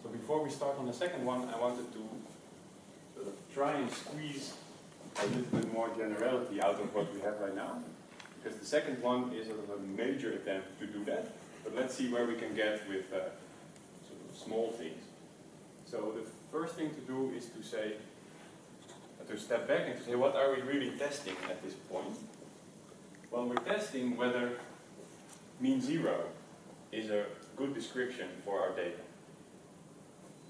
So before we start on the second one, I wanted to sort of try and squeeze a little bit more generality out of what we have right now. Because the second one is sort of a major attempt to do that. But let's see where we can get with sort of small things. So the first thing to do is to say, to step back and to say, what are we really testing at this point? Well, we're testing whether mean zero is a good description for our data.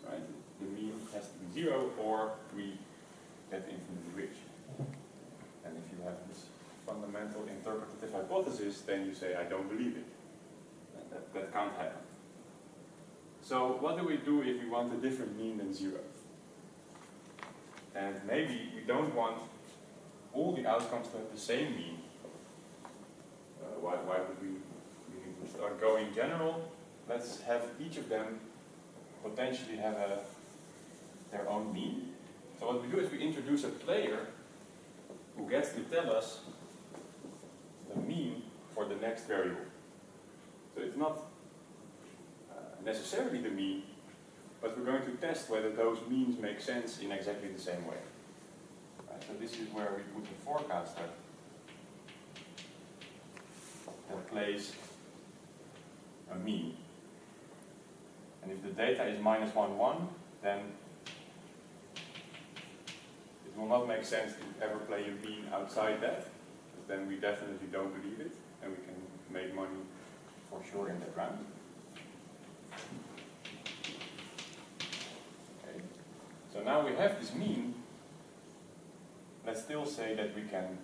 Right? The mean has to be zero or we get infinitely rich. And if you have this fundamental interpretative hypothesis, then you say, I don't believe it. That can't happen. So what do we do if we want a different mean than zero? And maybe we don't want all the outcomes to have the same mean. Why would we start going general? Let's have each of them potentially have their own mean. So what we do is we introduce a player who gets to tell us the mean for the next variable. So it's not necessarily the mean, but we're going to test whether those means make sense in exactly the same way. Right, so this is where we put the forecaster that plays a mean. And if the data is -1, 1, then it will not make sense to ever play a mean outside that, because then we definitely don't believe it, and we can make money for sure in that round. Okay. So now we have this mean. Let's still say that we can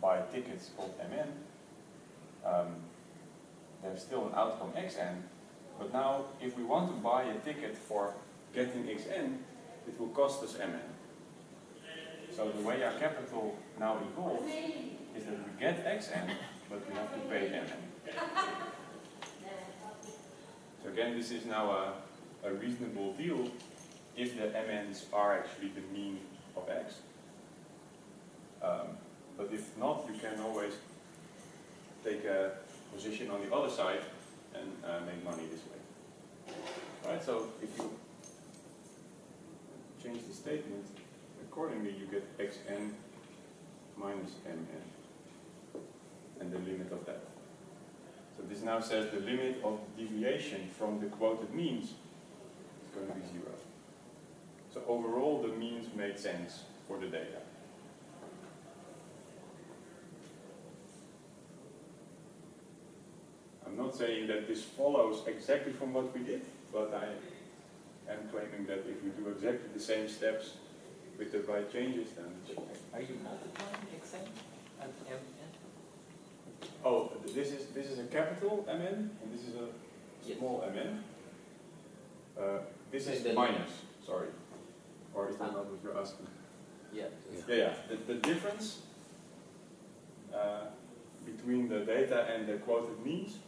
buy tickets called MN. There's still an outcome xn, but now if we want to buy a ticket for getting xn, it will cost us mn. So the way our capital now evolves is that we get xn, but we have to pay mn. So again, this is now a reasonable deal if the mn's are actually the mean of x. But if not, you can always take a position on the other side and make money this way. Right? So if you change the statement, accordingly you get xn minus mn and the limit of that. So this now says the limit of deviation from the quoted means is going to be 0. So overall the means made sense for the data. I'm not saying that this follows exactly from what we did, but I am claiming that if we do exactly the same steps with the right changes, then... Are you multiplying xn and mn? Oh, this is a capital mn, and this is a small mn. This is minus, sorry. Or is that not what you're asking? Yeah. Yeah. The difference between the data and the quoted means,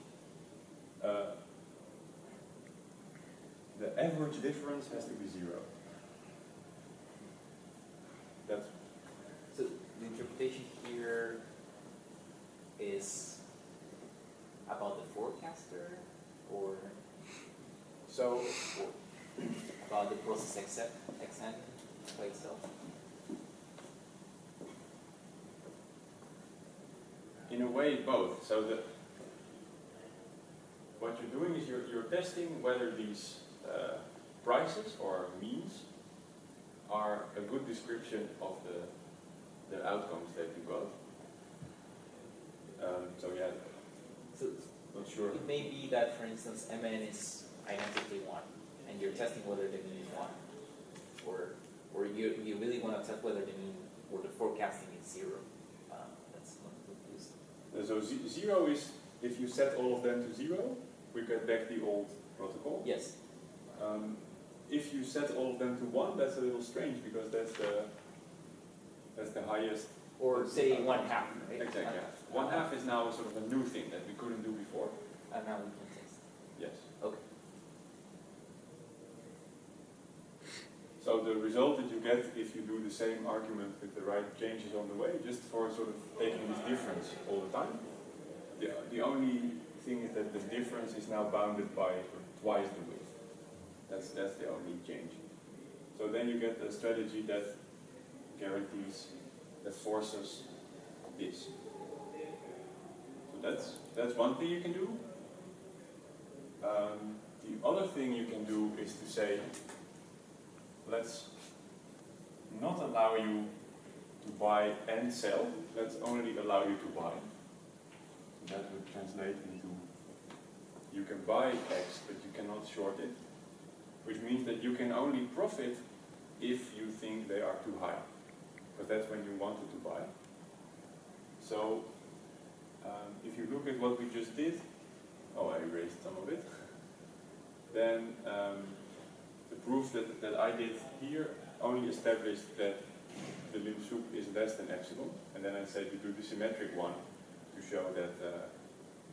the average difference has to be 0. That's so the interpretation here is about the forecaster, or so about the process xn by itself? in a way both. So what you're doing is you're testing whether these prices or means are a good description of the outcomes that you got. So yeah, So not sure. it may be that, for instance, mn is identically 1, and you're testing whether the mean is 1, or you really want to test whether the mean or the forecasting is 0. That's not confused. So 0 is if you set all of them to 0, we get back the old protocol. Yes. If you set all of them to 1, that's a little strange because that's the highest. Or say 1/2, right? Exactly. 1/2 is now sort of a new thing that we couldn't do before. And now we can test. Yes. Okay. So the result that you get if you do the same argument with the right changes on the way, just for sort of taking this difference all the time. The only thing is that the difference is now bounded by sort of twice the width. That's That's the only change. So then you get a strategy that guarantees, that forces this. So that's one thing you can do. The other thing you can do is to say, let's not allow you to buy and sell, let's only allow you to buy. So that would translate into, you can buy X, but you cannot short it, which means that you can only profit if you think they are too high, because that's when you wanted to buy. So if you look at what we just did, oh, I erased some of it, then the proof that I did here only established that the lim sup is less than epsilon, and then I said you do the symmetric one to show that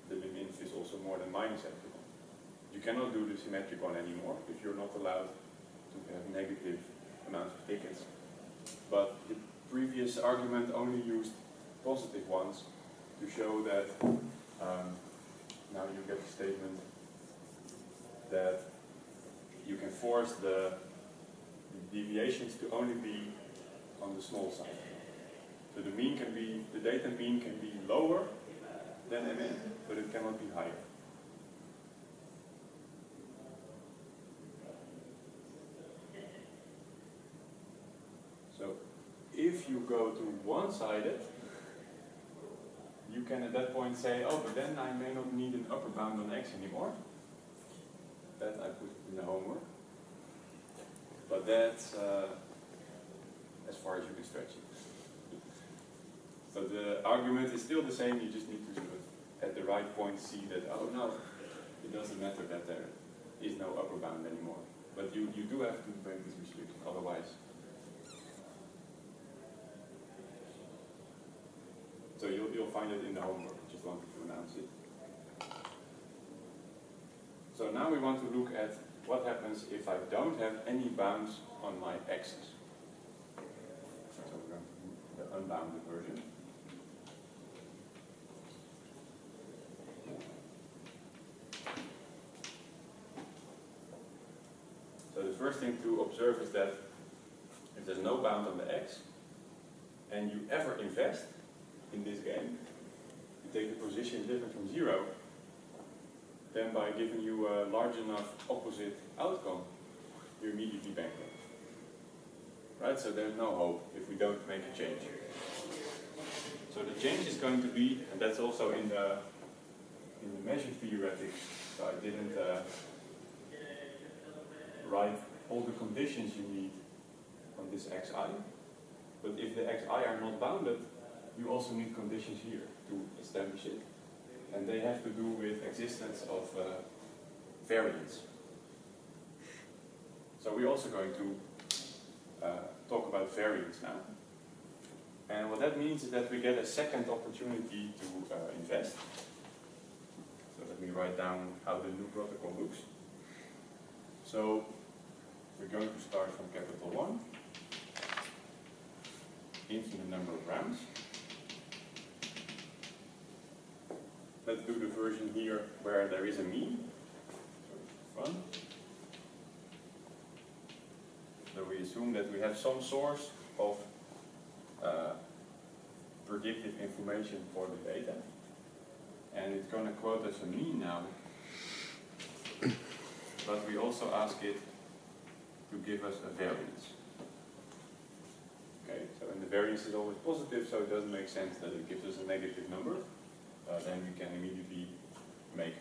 the lim inf is also more than minus epsilon. You cannot do the symmetric one anymore if you're not allowed to have negative amounts of tickets. But the previous argument only used positive ones to show that now you get a statement that you can force the deviations to only be on the small side. So the mean can be, the data mean can be lower than Mn, but it cannot be higher. So if you go to one-sided, you can at that point say, oh, but then I may not need an upper bound on X anymore. That I put in the homework. But that's as far as you can stretch it. So the argument is still the same, you just need to sort of, at the right point, see that, oh no, it doesn't matter that there is no upper bound anymore. But you do have to make this restriction, otherwise. So you'll find it in the homework, I just wanted to announce it. So now we want to look at what happens if I don't have any bounds on my axis. So we're going to do the unbounded version. So the first thing to observe is that if there's no bound on the x, and you ever invest in this game, you take a position different from 0, then by giving you a large enough opposite outcome, you're immediately bankrupt. Right? So there's no hope if we don't make a change. So the change is going to be, and that's also in the measure theoretics, so I didn't write all the conditions you need on this xi, but if the xi are not bounded, you also need conditions here to establish it. And they have to do with existence of variance. So we're also going to talk about variance now. And what that means is that we get a second opportunity to invest. So let me write down how the new protocol looks. So we're going to start from capital 1, infinite number of rounds. Let's do the version here where there is a mean. So fun. So we assume that we have some source of predictive information for the data. And it's going to quote us a mean now. But we also ask it to give us a variance. Okay, so and the variance is always positive, so it doesn't make sense that it gives us a negative number. Then we can immediately make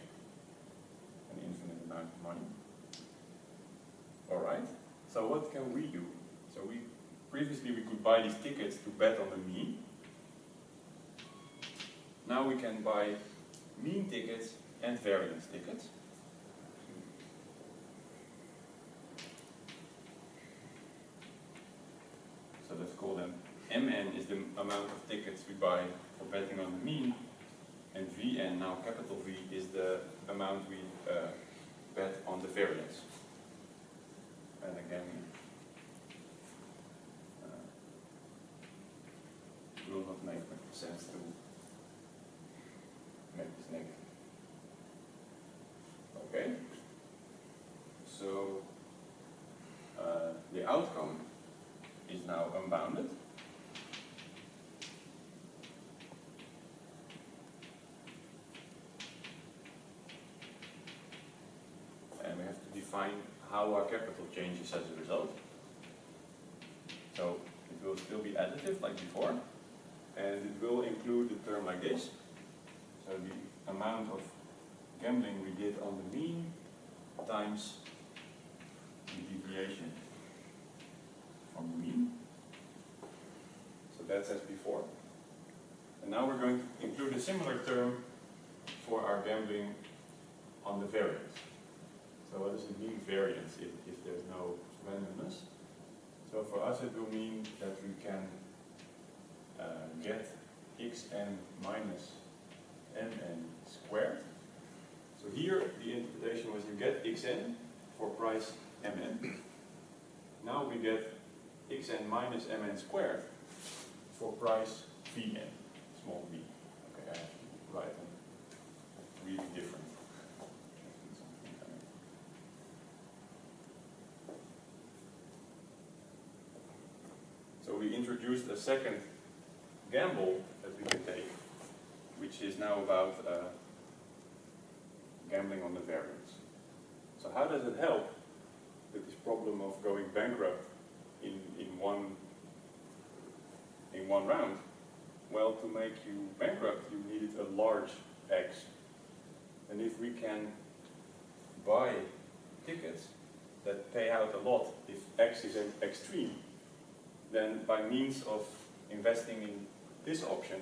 an infinite amount of money. Alright, so what can we do? So previously we could buy these tickets to bet on the mean. Now we can buy mean tickets and variance tickets. So let's call them Mn is the amount of tickets we buy for betting on the mean. And Vn, now capital V, is the amount we bet on the variance. And again, it will not make sense to make this negative. Okay? So the outcome is now unbounded. And we have to define how our capital changes as a result. So it will still be additive like before, and it will include a term like this. So the amount of gambling we did on the mean times the deviation from the mean. So that's as before. And now we're going to include a similar term for our gambling on the variance. So what does it mean, variance, if there's no randomness? So for us it will mean that we can get xn minus mn squared. So here the interpretation was you get xn for price mn. Now we get xn minus mn squared for price vn, small v. Okay, I have to write them really different. So we introduced a second gamble that we can take, which is now about gambling on the variance. So how does it help with this problem of going bankrupt in one round? Well, to make you bankrupt, you needed a large X. And if we can buy tickets that pay out a lot if X is extreme, then by means of investing in this option,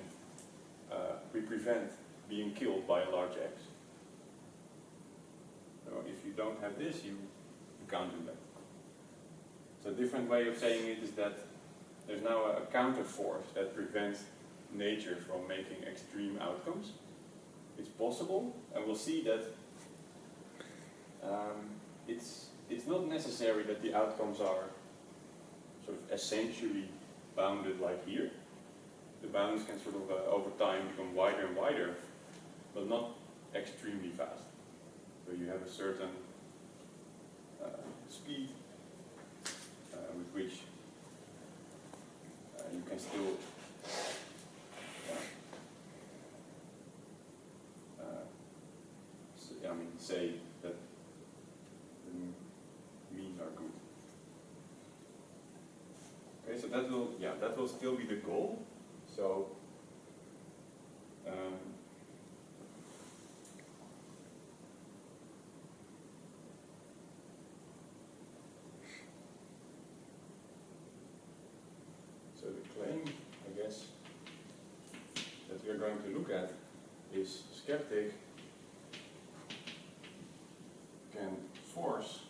we prevent being killed by a large X. So if you don't have this, you can't do that. So a different way of saying it is that there's now a counter force that prevents nature from making extreme outcomes. It's possible, and we'll see that it's not necessary that the outcomes are sort of essentially bounded like here. The bounds can sort of over time become wider and wider, but not extremely fast. So you have a certain speed with which you can still say that the means are good. Okay, so that will still be the goal. So so the claim, I guess, that we are going to look at is skeptic can force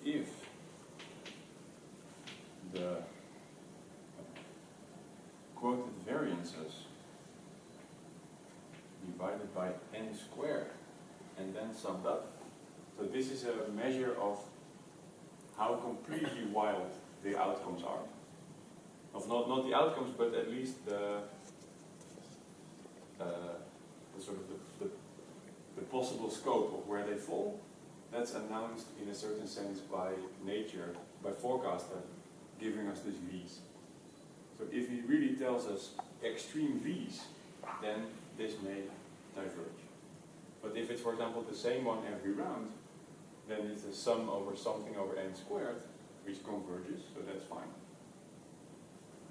if the quoted variances divided by n squared and then summed up. So this is a measure of how completely wild the outcomes are. Of not the outcomes, but at least the sort of the possible scope of where they fall. That's announced in a certain sense by nature, by forecaster, giving us this V's. So if he really tells us extreme V's, then this may diverge. But if it's, for example, the same one every round, then it's a sum over something over n squared, which converges, so that's fine.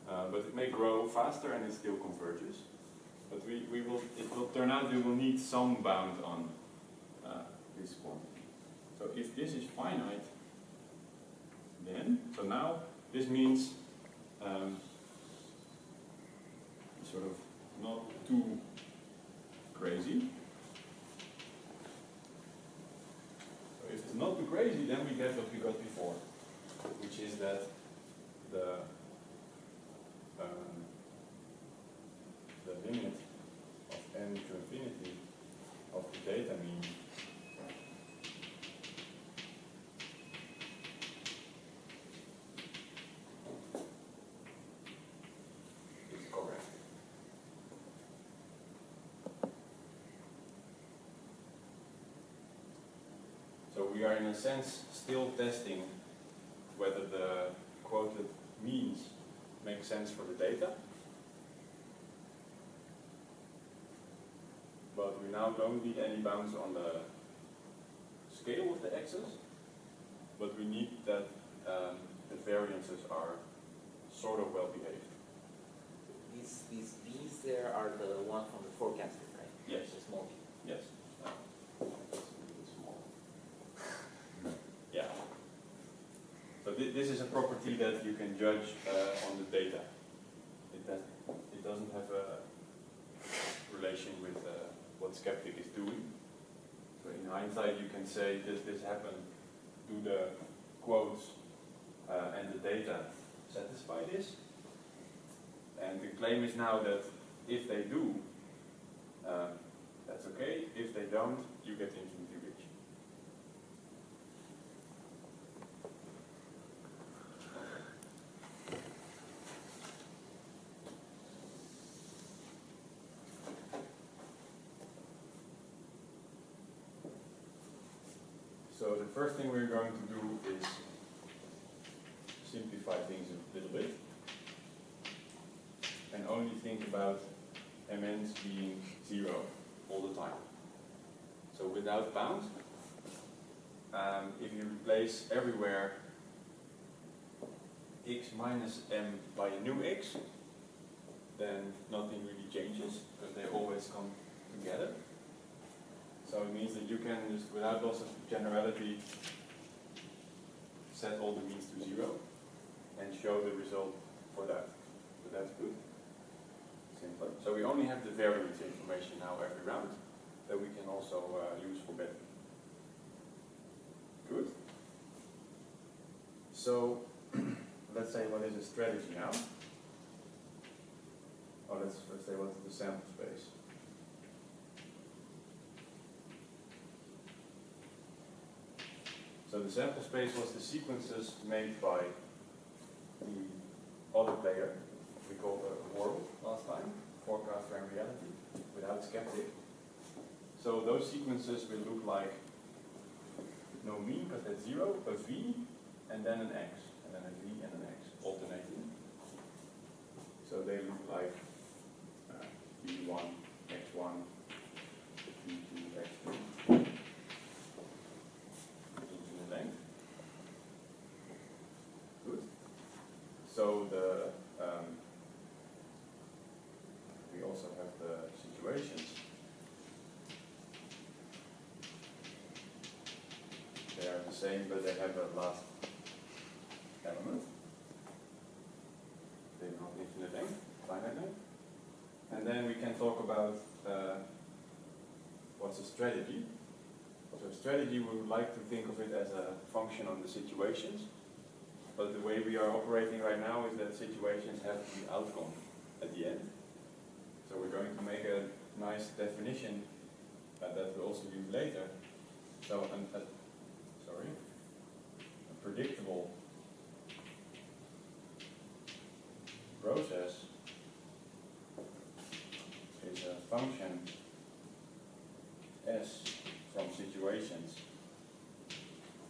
But it may grow faster and it still converges. But it will turn out we will need some bound on this quantity. So if this is finite, then, so now this means sort of not too crazy. So if it's not too crazy, then we get what we got before, which is that the limit of n to infinity of the data mean is correct. we are in a sense still testing whether the quoted means make sense for the data. But we now don't need any bounds on the scale of the axis, but we need that the variances are sort of well behaved. These B's there are the one from the forecasting, right? Yes. The small B. Yes. That's a little small. Yeah. So this is a property that you can judge on the data. It doesn't have a relation with what skeptic is doing. So in hindsight, you can say, does this happen? Do the quotes and the data satisfy this? And the claim is now that if they do, that's okay. If they don't, you get infinitely rich. So the first thing we're going to do is simplify things a little bit and only think about MNs being 0 all the time. So without bound, if you replace everywhere x minus m by a new x, then nothing really changes because they always come together. So it means that you can just, without loss of generality, set all the means to 0 and show the result for that. So that's good. Simpler. So we only have the variance information now every round that we can also use for betting. Good. So let's say what is a strategy now? Oh, let's say what's the sample space. So the sample space was the sequences made by the other player, we called a world last time, forecaster and reality, without skeptic. So those sequences will look like no mean, because that's 0, a V, and then an X, and then a V and an X, alternating. So they look like V1, X1, V2, X2. Length. Good. So we also have the situations. They are the same, but they have a last element. They're not infinite length, finite length. And then we can talk about what's a strategy. So strategy, we would like to think of it as a function on the situations, but the way we are operating right now is that situations have the outcome at the end. So we're going to make a nice definition that we'll also use later. So a predictable process is a function S from situations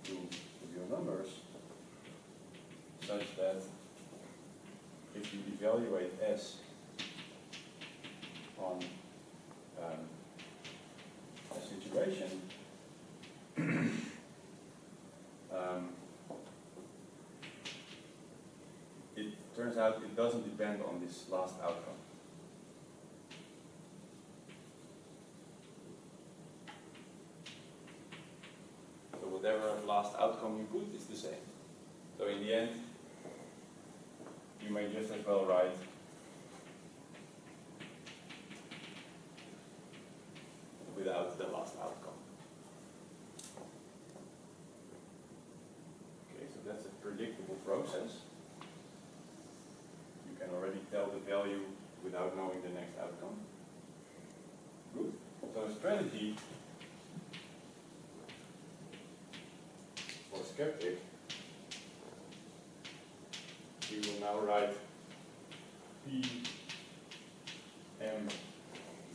to real numbers, such that if you evaluate S on a situation, it turns out it doesn't depend on this last outcome. Whatever last outcome you put is the same. So in the end, you may just as well write without the last outcome. Okay, so that's a predictable process. You can already tell the value without knowing the next outcome. Good. So a strategy for skeptic, we will now write P M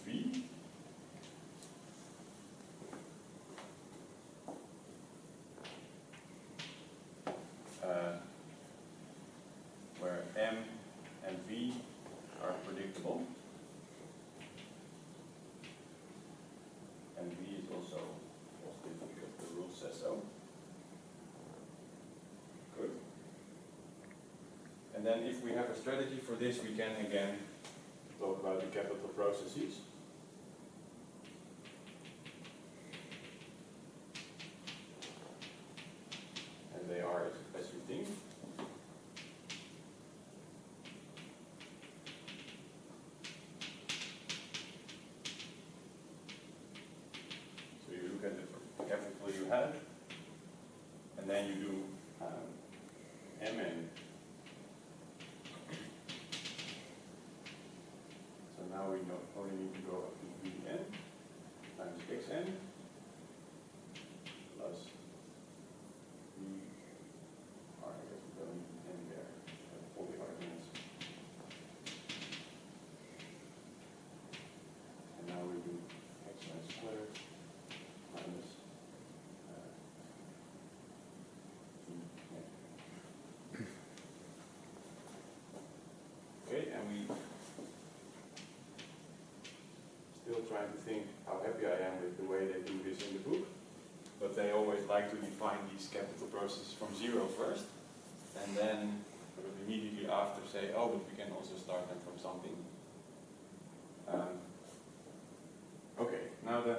V then if we have a strategy for this, we can again talk about the capital processes. And they are as you think. So you look at the capital you have, and then you do Mn. So now we only need to go up to Vn times Xn plus V. I guess we don't need N there. All the arguments. And now we do Xn squared minus okay, and we still trying to think how happy I am with the way they do this in the book, but they always like to define these capital processes from 0 first, and then sort of immediately after say, oh, but we can also start them from something. Okay, now the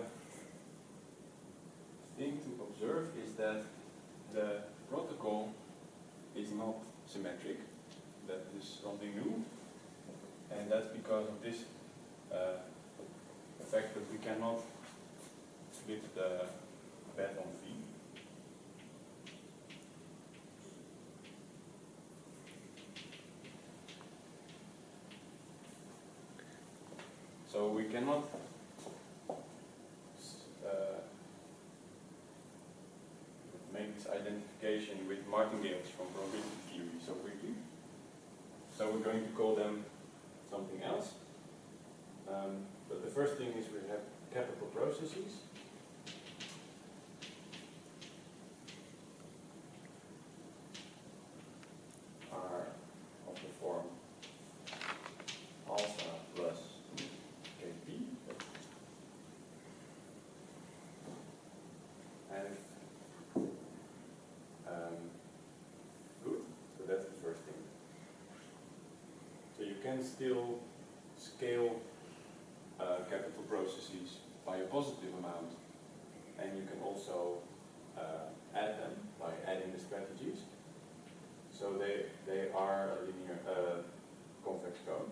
thing to observe is that the protocol is not symmetric. That is something new, and that's because of this fact that we cannot split the bet on V. So we cannot make this identification with martingales from probability theory so quickly. So we're going to call them something else. But the first thing is we have capital processes. Are of the form alpha plus KP. And good. So that's the first thing. So you can still scale capital processes by a positive amount, and you can also add them by adding the strategies. So they are a linear convex cone.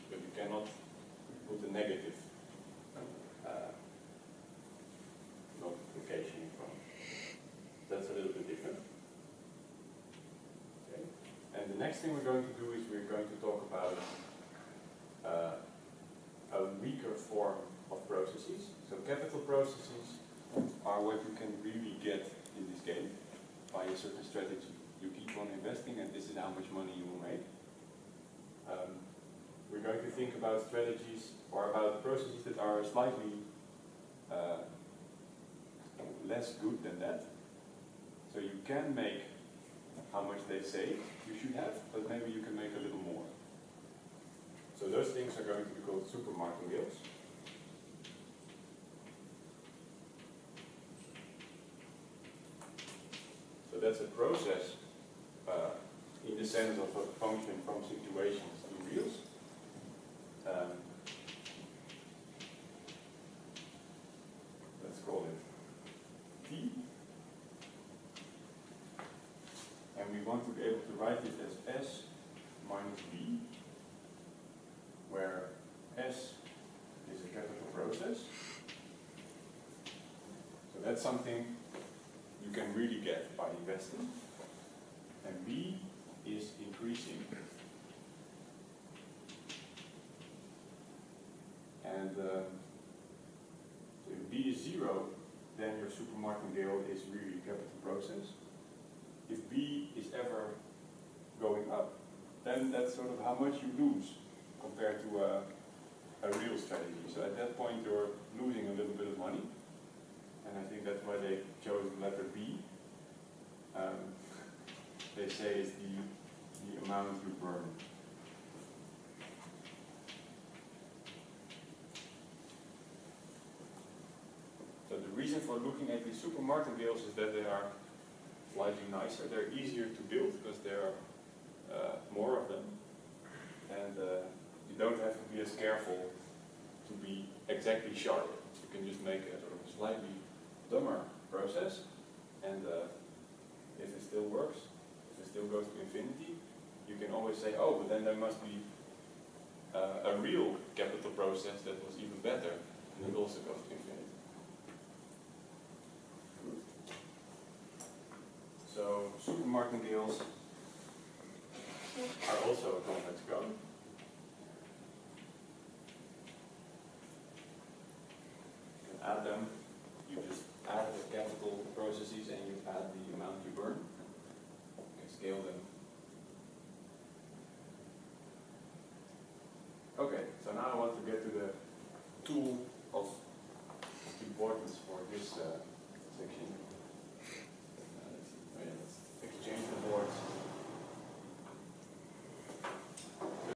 But you cannot put a negative multiplication in front. That's a little bit different. Okay. And the next thing we're going to do is we're going to talk about a weaker form of processes. So capital processes are what you can really get in this game by a certain strategy. You keep on investing, and this is how much money you will make. We're going to think about strategies or about processes that are slightly less good than that. So you can make how much they say you should have, but maybe you can make a little more. So those things are going to be called super martingales. So that's a process in the sense of a function from situations to reals. Let's call it T. And we want to be able to write it as S minus B, where S is a capital process. So that's something you can really get by investing. And B is increasing. And so if B is 0, then your super martingale is really a capital process. If B is ever going up, then that's sort of how much you lose compared to a real strategy. So at that point you're losing a little bit of money, and I think that's why they chose the letter B. They say it's the amount you burn. So the reason for looking at these super martingales is that they are slightly nicer. They're easier to build because there are more of them. And you don't have to be as careful to be exactly sharp. You can just make a sort of slightly dumber process, and if it still works, if it still goes to infinity, you can always say, oh, but then there must be a real capital process that was even better, and it also goes to infinity. So super martingales are also a convex code. You can add them. You just add the capital processes and you add the amount you burn. You can scale them. Okay, so now I want to get to the tool of importance for this